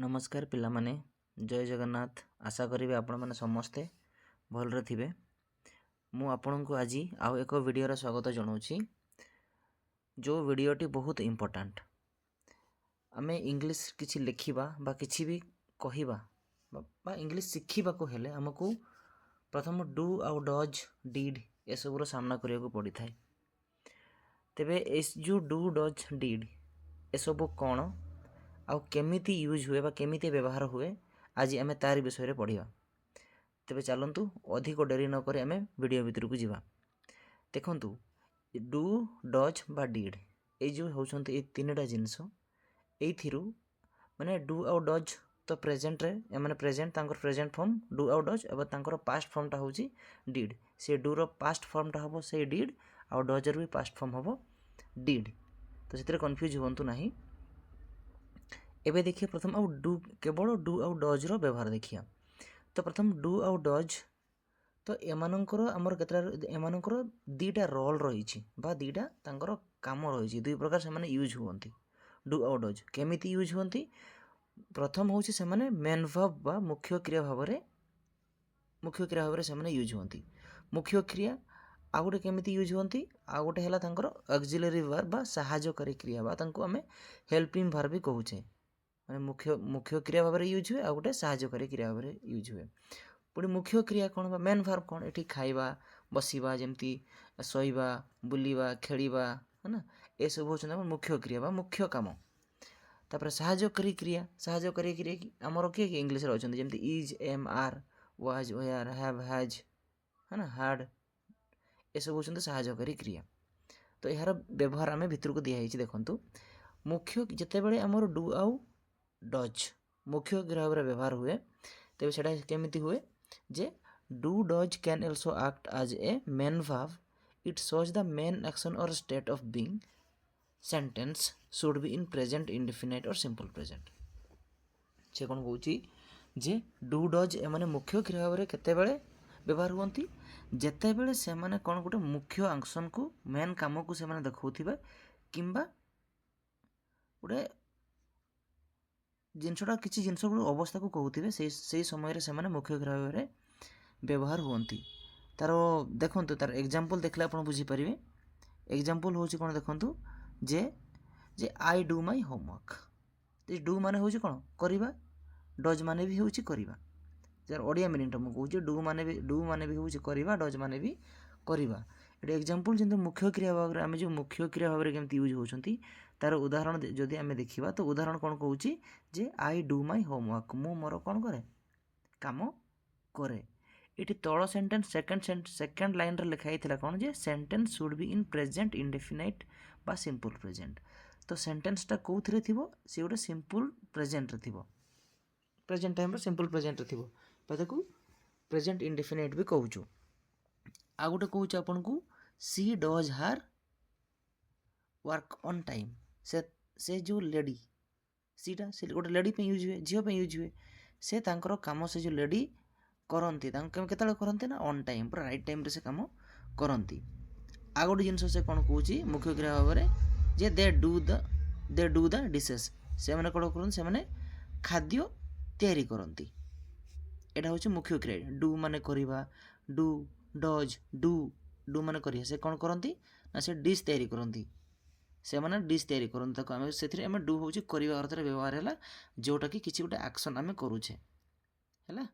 नमस्कार पिलामाने जय जगन्नाथ। आशा करी आपण मैंने समस्ते भलरे थिबे। मु आपण को आज आउ एक वीडियो स्वागत जनाऊँगी। जो वीडियोटी बहुत इम्पोर्टाट। आमे इंग्लिश किछि लिखिबा बा किछि भी कहिबा बा इंग्लिश शिखिबा को हेले हमकु प्रथम डू आउ डज डिड ए सबुर सामना करिया को पड़ी थाए। तेबे एस जो डू डज डिड ए सब कौन आउ केमिति यूज हुए बा केमिति व्यवहार हुए आज आमे तार विषय रे पढ़िबा। तेबे चलंतु अधिक डेरी न करे आमे वीडियो भितर को जीवा। देखंतु डू डज बा डिड ए जो होउछंती ए तीनटा जिंस एथिरु माने डू आउ डज तो प्रेजेंट रे माने प्रेजेंट तांकर प्रेजेंट फॉर्म डू आउ डज एबा तांकर पास्ट फॉर्म टा होउची डिड। से डू रो पास्ट फॉर्म टा हबो से डिड आउ डज रो भी पास्ट फॉर्म हबो डिड। तो सेतरे कंफ्यूज होंतु नाही। एबे देखिए प्रथम आउ डू केवल डू आउ डज रो व्यवहार देखिया। तो प्रथम डू आउ डज तो एमानकर आमर केतरा एमानकर दीटा रोल रही बा दीटा तांकर काम रही दुई प्रकार से माने यूज होती। डू आउ डज केमिति यूज होती प्रथम होची से माने मेन वर्ब बा मुख्य क्रिया भाव से माने यूज होती। मुख्य क्रिया आउ गोटे केमिति यूज होती आउ गोटे हैला तांकर ऑक्सिलरी वर्ब बा सहायकारी क्रिया बा तांको आमे हेल्पिंग वर्ब भी कहूचे। माने मुख्य क्रिया भाव यूज हुए आ गोटे सहायकारी क्रिया भाव यूज हुए। पुणी मुख्य क्रिया कौन बा मेन वर्ब कौन एठी खाइबा बसिबा जेमती सोइबा बुलिबा खेलिबा है ना ए सब होचन मुख्य क्रिया बा मुख्य काम। तापर सहायकारी क्रिया की हमर के इंग्लिश रे होचन जेमती is am are was were have has है ना हैड ए सब होचन सहायकारी क्रिया। तो यार व्यवहार आमे भितर को दिया हिची देखंतु मुख्य जते बेले हमर डू आउ डज मुख्य क्रिया भाव व्यवहार हुए तेबे सेटा केमिति हुए जे do does can also act as a main verb. It shows the main action or state of being. Sentence should be in present indefinite or simple present. से कौन कहूँ जे डू डज एमाने मुख्य क्रिया भाव केते बेले व्यवहार हुअंती जेते बेले से माने कौन गोटे मुख्य आंक्शन को मेन काम को से माने देखौथिबा किंबा गोटे जिनसटा किसी जिनस अवस्था को कहते से समय से मुख्य क्रिया भाव व्यवहार हुअंती। तार देखंतु तार एग्जांपल देखले आपण बुझीपारे। एग्जांपल होची कोन देखंतु जे जे I do my homework. Do माने होची कोन करिबा डज माने भी होची करिबा। यार ओडिया मीनिंग हम कहूँ डू माने भी होची करिबा डज माने भी करिबा। एटा एग्जांपल जिंतु मुख्य क्रिया भाव आमे जो मुख्य क्रिया भाव केमती यूज होचंती तार उदाहरण जदि आमे देखिबा तो उदाहरण कोन कहूची जे आई डू माई होमवर्क मु मोर कोन करे काम करे। इटी तळ सेंटेंस सेकंड लाइन रे लिखा हितला कोन जे sentence should be in present indefinite बा सिंपल प्रेजेंट। तो सेंटेंस टा कोथरे थिबो से गोटे सिंपल प्रेजेंट रे थिबो प्रेजेंट टाइम रे सिंपल प्रेजेंट रे थिबो ताकू प्रेजेंट इंडेफिनाइट भी कहूचु। आ गोटे कहूच आपन को she does her work on time. से जो लेडी सीटा से गोटे लेडी पे यूज हुए झील पे यूज हुए से तांकर काम से जो लेडी करती केतले करती ना ऑन टाइम पूरा राइट टाइम रे से काम करती। आ गोटे जिनस से कौन कहूँ मुख्य क्रिया भाव में जे दे डू द डिशेस से माने कौन करते से माने खाद्य तैयारी करती। एटा होची मुख्य क्रिया डू माने करिबा डू डज डू माने करिया से कौन करती ना से डिश तैयारी करती से माने डिश तैयारी करती ताको आमे सेथिरे आमे डू होची करिबा अर्थ रे व्यवहार हैला जोटा कि किछि गोटे एक्शन आमे करूछे हैला।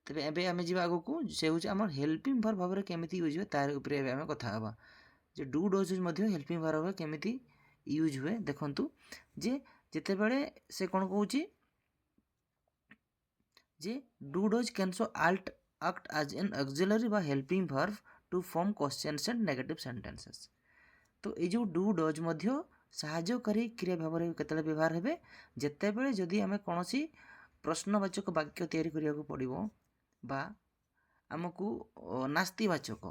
तबे एबे आमे जिबा आगो को से होची हमर हेल्पिंग वर्ब भाव रे केमिति यूज हुए तार ऊपर एबे आमे कथा हबा जे डू डज मध्ये हेल्पिंग वर्ब भाव केमिति यूज हुए। देखंतु जे जेते बेले से कोन कहूची जे do does can so act as an auxiliary बा helping verb to form questions and negative sentences. तो ये जो डू डज मध्ये सहायकारी क्रिया भाव केतले व्यवहार हेबे जेते बेले जदि आमे कोनोसी प्रश्नवाचक वाक्य तैयारी करिया को पड़िबो बा आमको नास्तिवाचक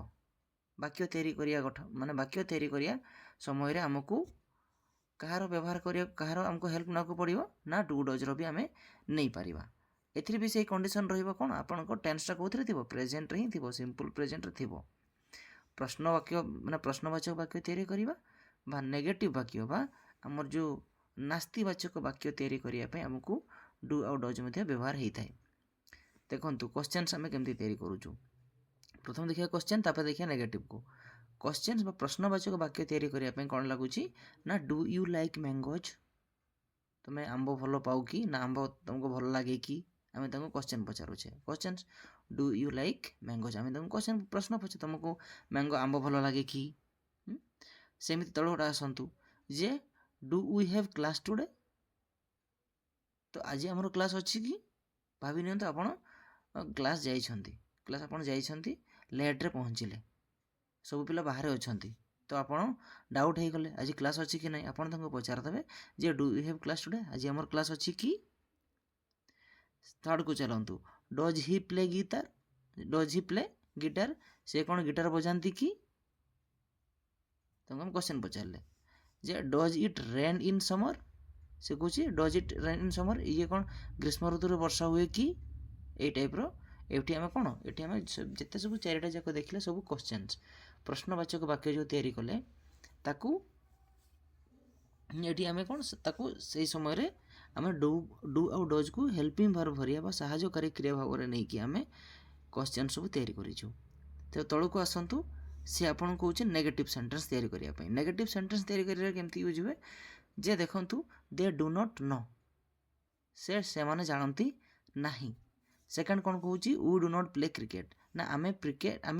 वाक्य तैयारी करिया माने वाक्य तैयारी करिया समय रे आमको कहार व्यवहार करिया कहार हमको हेल्प ना को पड़िबो ना डू डज रो भी आमे नै पारिबा। एथिरे भी सेही कंडीशन रहिबो कोन आपन को टेंस टा कोथरे थिबो प्रेजेंट रे ही थिबो सिंपल प्रेजेंट रे थिबो। प्रश्न वाक्य माने प्रश्नवाचक वाक्य तैयारी करिबा बा नेगेटिव वाक्य बा हमर जो नास्तिवाचक वाक्य तैयारी करिया पे हमकु डू आउ डज मध्ये व्यवहार होता है। देखंतु क्वेश्चंस आमे केमती तैयारी करूछु। प्रथम देखिया क्वेश्चन तापर देखिया नेगेटिव को। क्वेश्चंस बा प्रश्नवाचक वाक्य तैयारी करिया पे कोन लागुची ना डू यू लाइक मैंगोज, तुम्हें आंब भल पाओ कि ना आंब तुमको भल लगे कि, आम तुमको क्वेश्चन पचारूचे। Question do you like mangoes, आम तुमको क्वेश्चन प्रश्न पचार तुमको मैंगो आंब भल लगे कि। सेमिति तळ गोटे आसतु जे do we have class today, तो आज आमर क्लास अच्छी कि भावी नियंतु आपण क्लास जाइछंती, क्लास आपण जाइछंती लेट रे पहुँचिले, सब पिला बाहर अछंती, तो आपण डाउट हो गले आज क्लास अच्छी कि नहीं, आपण तांको पचार देबे जे do you have class today, आज आमर क्लास अच्छी कि। थर्ड को चलतु does he play guitar, does he play guitar, से कौन गिटार बजाती कि, तुमको हम क्वेश्चन पचारे जे does it rain in summer, से कहे does it rain in summer, ये कौन ग्रीष्म ऋतु वर्षा हुए कि, ये टाइप ये आम कौन ये आम जिते सब चारिटा जाक देखिले सब क्वेश्चन प्रश्नवाचक वाक्य जो तैयारी कले ताकू ये आम कौन ताकू से समय रे आम डू आउ डज को हेल्पिंग वर्ब भरिया साहाय्यकारी क्रिया भाव में नहीं कि आम क्वेश्चन सब तैयारी करिछु। तो तल को आसतु सी आपन कहूँ नेगेटिव सेंटेंस तैयारी करने। नेगेटिव सेंटेंस तैयारी करिया केमती यूज हुए जे देखंतु दे डू नॉट नो, से माने जानती नहीं। सेकंड कौन कहूँ we do not play cricket, ना आमे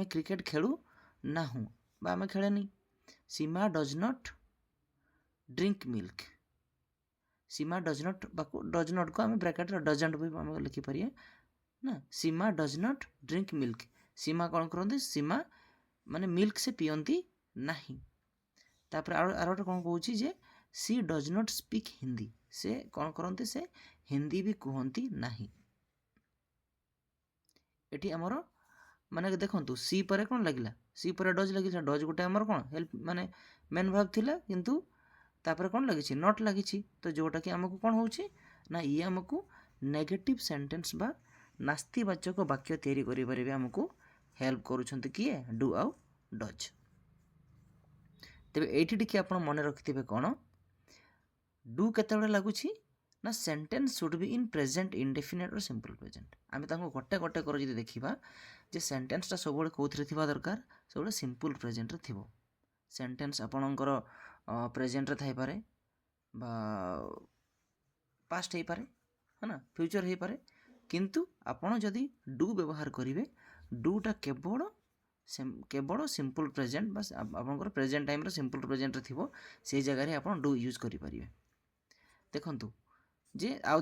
क्रिकेट खेलु ना हूँ बा आमे खेले नहीं। Seema does not drink milk, Seema does not को आम ब्रैकेट डजंट भी आम लिखिपर ना, Seema does not drink milk, Seema कौन करती सीमा माने मिल्क से पियंती नहीं। तापर आर कौन कहूँ जे सी डज नॉट स्पीक हिंदी, से कौन करती से हिंदी भी कहती नहीं। एटी आमर माने देखंतु सी पर कौन लगिला, सी पर डज लगी, डज गोटे आमर कौन हेल्प माने मेन भाव थिला किंतु तापर कौन लगी नॉट लगी, तो जोटा कि आमको कौन होची ना ये आमको नेगेटिव सेंटेंस बा नास्तिवाचक वाक्य तैयारी करि परिबे आमको हेल्प करूछंती किए डू आउ डज। तेबे एठी टिके आपण मन रखिथिबे कोन डू केतेबेले लागुछि ना sentence should be in present indefinite और सिंपल प्रेजेंट। आम ताको गोटे गोटे कर जदि देखिबा जे सेंटेंसटा सब कौथिरे थिबा दरकार, सब सिंपल प्रेजेंट रे थिबो। सेंटेंस आपणकर प्रेजेंट रे थाई पारे बा पास्ट हो पारे है ना, फ्यूचर हो पारे, किंतु आपण जदि डू व्यवहार करिवे डूटा केवल सिंपल प्रेजेंट बस आपनकर प्रेजेंट टाइम रे सिंपल प्रेजेंट रे थिबो, से जगह रे आपण डू यूज करि परिबे। देखंतु जे आउ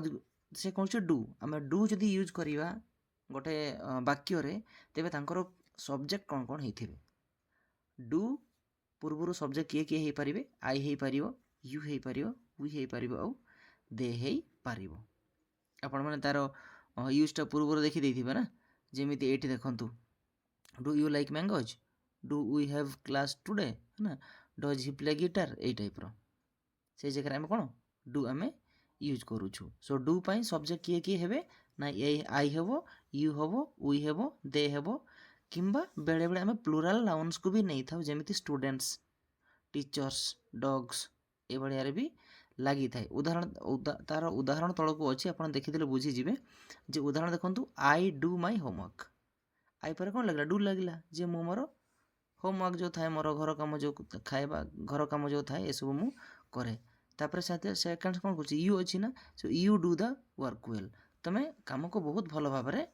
से कहूँ डू, आम डू जदि यूज करिवा गोटे वाक्य रे तेबे तांकर सब्जेक्ट कौन कौन होइथिबे। डू पूर्व सब्जेक्ट किए किए हो पारे, आई हो पार, यू हो पार, वी हो पार आउ दे हो पार। आपण मैंने तार यूजटा पूर्व देखी देथिबे ना, जेमिति एठी देखंतु do you like mangoes, do we have class today है ना, does he play guitar, a type रो से जगह आम कौन डू आम यूज करूछु। सो डू पाई सब्जेक्ट किए किए हेबे ना आई हेबो, यू हेबो, वी हेबो, दे हेबो, किंबा बेले बेले आम प्लुराल नाउन्स को भी नहीं था जेमिति स्टूडेंट्स, टीचर्स, डॉग्स ए भलिया भी लगी थाए। उदाहरण तार उदाहरण तल को अच्छी आप देखीदे बुझीजे जे उदाहरण देखंतु आई डू माई होमवर्क, आई पर कौन लगला डू लगला जे मु मोर होमवर्क जो थाए मोर घर काम जो खाइबा घर काम जो थाए ये सब मु करे। तापर सेकेंड कौन कहूँ यू अच्छी ना, so you do the work well, तुम काम को बहुत भल भाव में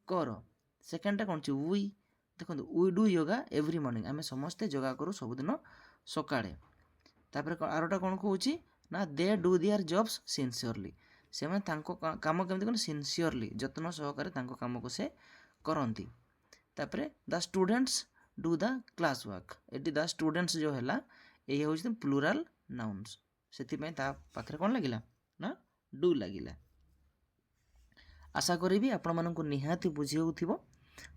कर। सेकेंडटा कौन वी, देखो we do yoga every morning, आम समस्ते योगा करूँ सबुदिन सकाळे। तापर आरोटा कौन कहूँ ना they do their jobs sincerely, से काम केमती कौन सिंसियरली जत्न सहकारे काम को से करती। तापर the students do the class work, ये द स्टूडेंट्स जो है ये हूँ प्लुराल नाउन्स, से पाखे कौन लगिला ना डू लगिला। आशा करी आपण मानक निहाती बुझी होउथिबो,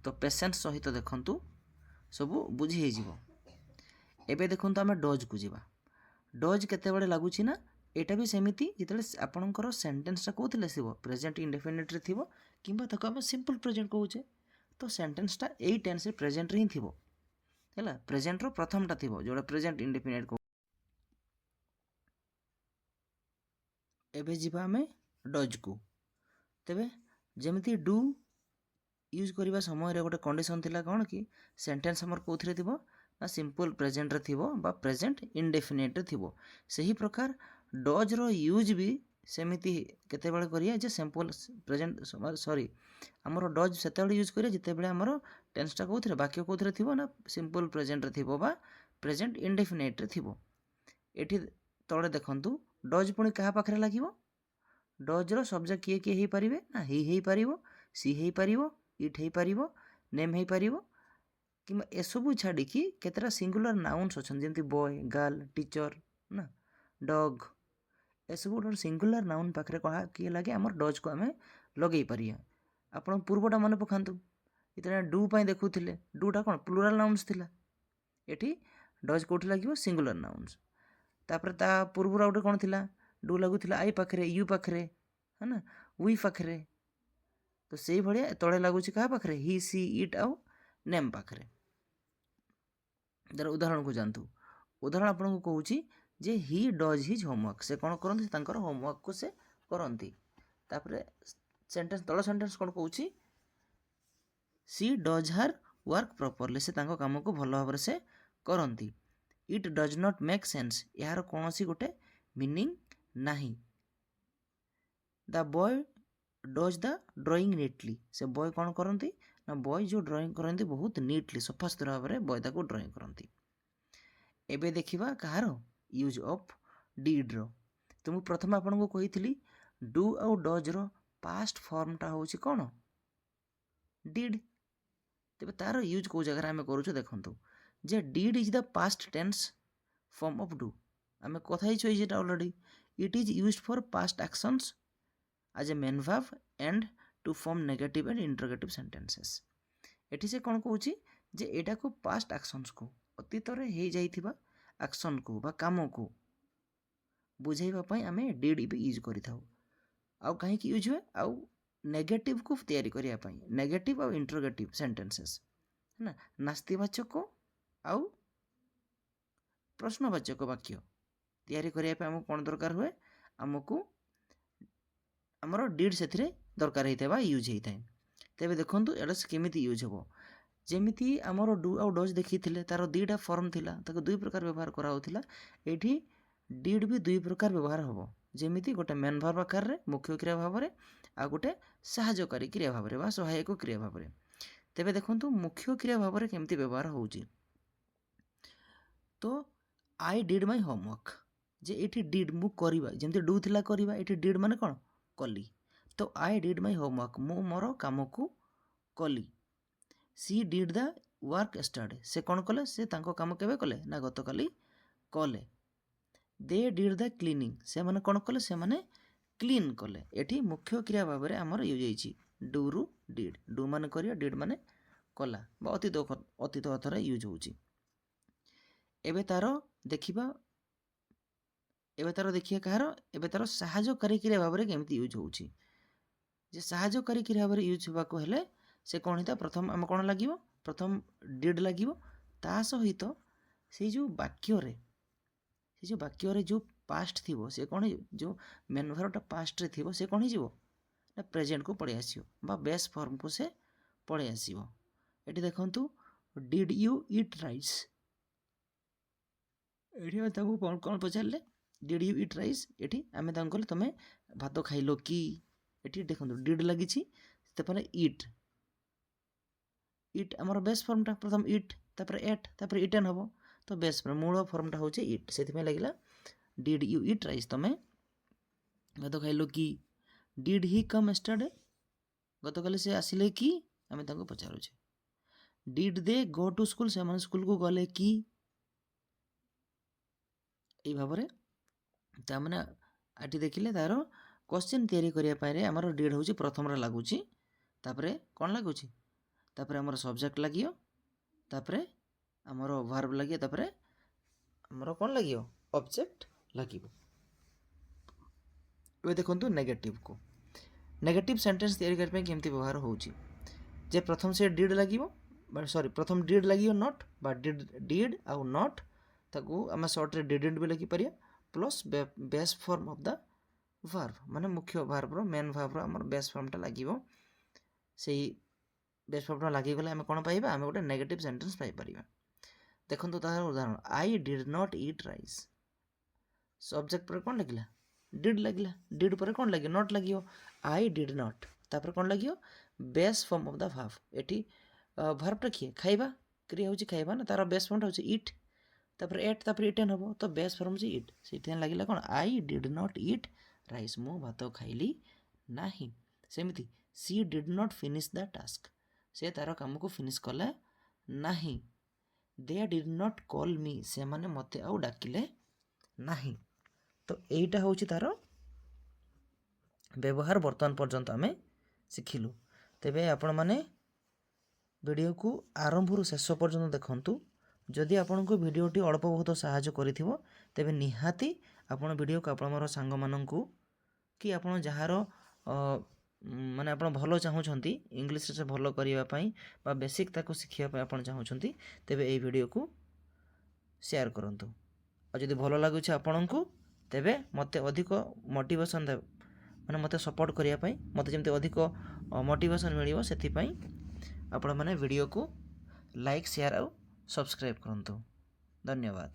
तो पेशेंस सहित देखंतु सब बुझी हे जिवो। एबे देखंतु आमे डज को जिबा। डज केते बडे लागुछि ना, एटा भी सेमिति जितले आपणकर सेंटेंसटा कोथिले थिबो प्रेजेंट इंडेफिनिट रे थिबो किंबा ताको आमे सिंपल प्रेजेंट कहूचे, तो सेंटेंसटा एई टेंस रे प्रेजेंट रे ही थिबो हैला, प्रेजेंट रो प्रथमटा थिबो जोडा प्रेजेंट इंडेफिनिट को एबे जिबा आमे डज को तेबे जेमिति डू यूज करबा समय रे गोटे कंडीशन थिला कोन कि सेंटेंस हमर कोथरे थिबो ना सिंपल प्रेजेंट रे थिबो बा प्रेजेंट इंडेफिनिट रे थिबो सही प्रकार डज रो यूज भी सेमिति केते बेले करिया जे सिंपल प्रेजेंट सॉरी हमर डज सेते बेले यूज करिया जते बेले हमर टेंस टा कोथरे वाक्य कोथरे थिबो ना सिंपल प्रेजेंट रे थिबो बा प्रेजेंट इंडेफिनिट रे थिबो एठी तळे देखंतु डज पुनी कहा पाखरे लागिवो डज रो सब्जेक्ट किए हेई परिबे ना हेई परिबो सी हेई परिबो इट हेई परिबो नेम हेई परिबो कि एसबू छाड़ी कि केतरा सिंगुलर नाउन्स अच्छा जमती बॉय गर्ल टीचर ना डॉग एसबू सिंगुलर नाउन पाखे कहा किए लगे आम डज को आम लगे पारिया आपण पूर्वटा मन पकातु इतना डू पाई देखुले डूटा कौन प्लूराल नाउन्स थिला एठी डज कोठी लगे सिंगुलर नाउन्स तापर ता पूर्व गोटे कौन थिला डू लगुला आई पाखे यू पाखे है ना वी पाखे तो से भाया तले लगुच क्या पाखे हि सी इट आउ नेम पाखे तार उदाहरण को जानतु उदाहरण आपन को कहूँ जे ही डज हिज होमवर्क से कौन करते होमवर्क को से करती तापर सेंटेंस तल सेंटेंस कौन कहूँ सी डज हार वर्क प्रॉपरली से काम को भल भाव से करती it does not make sense यार कौन सी गोटे मीनिंग नहीं the boy does the drawing neatly से बॉय कौन करती ना बॉय जो ड्राइंग करती बहुत नीटली सफा सुतरा भाव में बॉय ताको ड्राइंग करती एबे देखिबा कहार यूज ऑफ डीड रो तो मु प्रथम आपन को कही डू आउ डज रो पास्ट फॉर्मटा होची कौन डीड तेबे तार यूज को जगह आम करूँ देखंतु जे did is the past tense form of do आम कथा ही already it is used for past actions as a main verb and to form negative and interrogative sentences एठी से कौन कहूँ जे एटा को पास्ट एक्शंस को अतीत रे हो जाइथिबा एक्शन को बा काम को बुझाइबा पई आमे डीड भी यूज करिथाउ आउ कहीं की यूज हुए आउ नेगेटिव को तैयारी करिया पई नेगेटिव आउ इंटरोगेटिव सेंटेंसेस है ना नास्तिवाचक आउ प्रश्नवाचक वाक्य तैयारी करिया पई हमको कोन दरकार हुए हमको हमरो डीड सेथिरे दरकार हेतबा यूज हेताय तेबे देखंतु एडा केमिति यूज होबो जेमिति आमर डू आउ डज देखी तार दुईटा फॉर्म थिला ताको दुई प्रकार व्यवहार करा होथिला एठी डीड भी दुई प्रकार व्यवहार होबो जेमिति गोटे मेन वर्ब आकार रे मुख्य क्रिया भाव रे आ गोटे सहायकारी क्रिया भाव रे बा सहायक क्रिया भाव रे तेबे देखंतु मुख्य क्रिया भाव रे केमिति व्यवहार होउची तो आई डिड माय होमवर्क जे एठी डिड मु करिबा जेमिति डू थिला करिबा एठी डिड माने कोन कली तो आई डिड माय होमवर्क मु मोर काम को कली सी डिड द वर्क स्टडी से कौन कले से तांको काम केबे कले ना गत काली कले दे डिड द क्लीनिंग से माने कौन कले से माने क्लीन कले एठी मुख्य क्रिया भाव में आमर यूज होइछि डू रु डिड डू माने करिया डिड माने कला बा अतीत अर्थरे यूज होउछि एबे तारो देखिबा एबे तारो देखिया कहार एबे तारो सहायकारी क्रिया भाव में केमिति यूज होउछि जे सहायकारी क्रिया भाव में यूज होबा को हेले से कौन होता प्रथम आम कौन लगे प्रथम डिड लगे ता सहित से जो वाक्य जो पास्ट थी से कौन जो मेन वर्बटा पास्ट रे थी से कौन हो प्रेजेंट को पड़े आसो बा बेस फॉर्म को से पड़े आसो ये देखंतु डिड यू इट राइस ये कौन पचारे डिड यू इट राइस ये आम कहले तुम भात खाइल कि ये देखो डिड लगी इट इट आमर बेस फॉर्मटा प्रथम इट तापर एट तापर इटेन हम तो बेस फॉर्म मूल फॉर्मटा होचे इट से लगे डिड यू इट राइस तुम गत खाइल कि डिड ही कम एस्टरडे गत काली से आसिले कि आम पचारुचे did they go to school से स्कूल को गले कि यही भाव में आटी देखिले तार क्वेश्चन तैयारी करने आमर डिड हूँ प्रथम लगुच कौन लगुच तापर आमर सब्जेक्ट लगियो तापर आमर वर्ब लगियो तापर आमर कौन लगियो ऑब्जेक्ट लगियो ए देखंतु नेगेटिव को नेगेटिव सेंटेंस तैयारी करने केमती व्यवहार होउची जे प्रथम से डिड लगियो सॉरी प्रथम डिड लगियो नॉट बा डिड आउ नॉट ताको आम शॉर्ट रे डिडंट भी लगी परिया plus base form of the verb ମାନେ ମୁଖ୍ୟ ଭାର୍ବର ମେନ୍ ଭାର୍ବର ଆମର ବେସ୍ ଫର୍ମଟା ଲାଗିବ। ସେଇ ବେସ୍ ଫର୍ମଟା ଲାଗିଗଲେ ଆମେ କ'ଣ ପାଇବା? ଆମେ ଗୋଟେ ନେଗେଟିଭ୍ ସେଣ୍ଟେନ୍ସ ପାଇପାରିବା। ଦେଖନ୍ତୁ ତାହାର ଉଦାହରଣ, I did not eat rice. Subject ପରେ କ'ଣ ଲାଗିଲା? ଡିଡ୍ ଲାଗିଲା। ଡିଡ୍ ପରେ କ'ଣ ଲାଗିବ? ନଟ୍ ଲାଗିବ। ଆଇ ଡିଡ୍ ନଟ୍, ତାପରେ କ'ଣ ଲାଗିବ? ବେସ୍ ଫର୍ମ ଅଫ୍ ଦ ଭାର୍ବ। ଏଠି ଭାର୍ବଟା କିଏ? ଖାଇବା। କ୍ରିୟା ହେଉଛି ଖାଇବା ନା, ତାର ବେସ୍ ଫର୍ମଟା ହେଉଛି ଇଟ୍, ତାପରେ ଏଟ୍, ତାପରେ ଇଟେନ୍ ହେବ, ତ ବେସ୍ ଫର୍ମ ହେଉଛି ଇଟ୍। ସେଇଥିପାଇଁ ଲାଗିଲା କ'ଣ? I did not eat rice, ମୁଁ ଭାତ ଖାଇଲି ନାହିଁ। ସେମିତି she did not finish the task, ସେ ତାର କାମକୁ ଫିନିଶ୍ କଲା ନାହିଁ। ଦେ ଡିଡ୍ ନଟ୍ କଲ୍ ମି, ସେମାନେ ମୋତେ ଆଉ ଡାକିଲେ ନାହିଁ। ତ ଏଇଟା ହେଉଛି ତାର ବ୍ୟବହାର ବର୍ତ୍ତମାନ ପର୍ଯ୍ୟନ୍ତ ଆମେ ଶିଖିଲୁ। ତେବେ ଆପଣମାନେ ଭିଡ଼ିଓକୁ ଆରମ୍ଭରୁ ଶେଷ ପର୍ଯ୍ୟନ୍ତ ଦେଖନ୍ତୁ। ଯଦି ଆପଣଙ୍କୁ ଭିଡ଼ିଓଟି ଅଳ୍ପ ବହୁତ ସାହାଯ୍ୟ କରିଥିବ, ତେବେ ନିହାତି ଆପଣ ଭିଡ଼ିଓକୁ ଆପଣଙ୍କର ସାଙ୍ଗମାନଙ୍କୁ କି ଆପଣ ଯାହାର ମାନେ ଆପଣ ଭଲ ଚାହୁଁଛନ୍ତି ଇଂଲିଶରେ ସେ ଭଲ କରିବା ପାଇଁ ବା ବେସିକ୍ ତାକୁ ଶିଖିବା ପାଇଁ ଆପଣ ଚାହୁଁଛନ୍ତି, ତେବେ ଏଇ ଭିଡ଼ିଓକୁ ସେୟାର କରନ୍ତୁ। ଆଉ ଯଦି ଭଲ ଲାଗୁଛି ଆପଣଙ୍କୁ, ତେବେ ମୋତେ ଅଧିକ ମୋଟିଭେସନ୍ ମାନେ ମୋତେ ସପୋର୍ଟ କରିବା ପାଇଁ, ମୋତେ ଯେମିତି ଅଧିକ ମୋଟିଭେସନ୍ ମିଳିବ, ସେଥିପାଇଁ ଆପଣମାନେ ଭିଡ଼ିଓକୁ ଲାଇକ୍, ସେୟାର ଆଉ ସବସ୍କ୍ରାଇବ୍ କରନ୍ତୁ। ଧନ୍ୟବାଦ।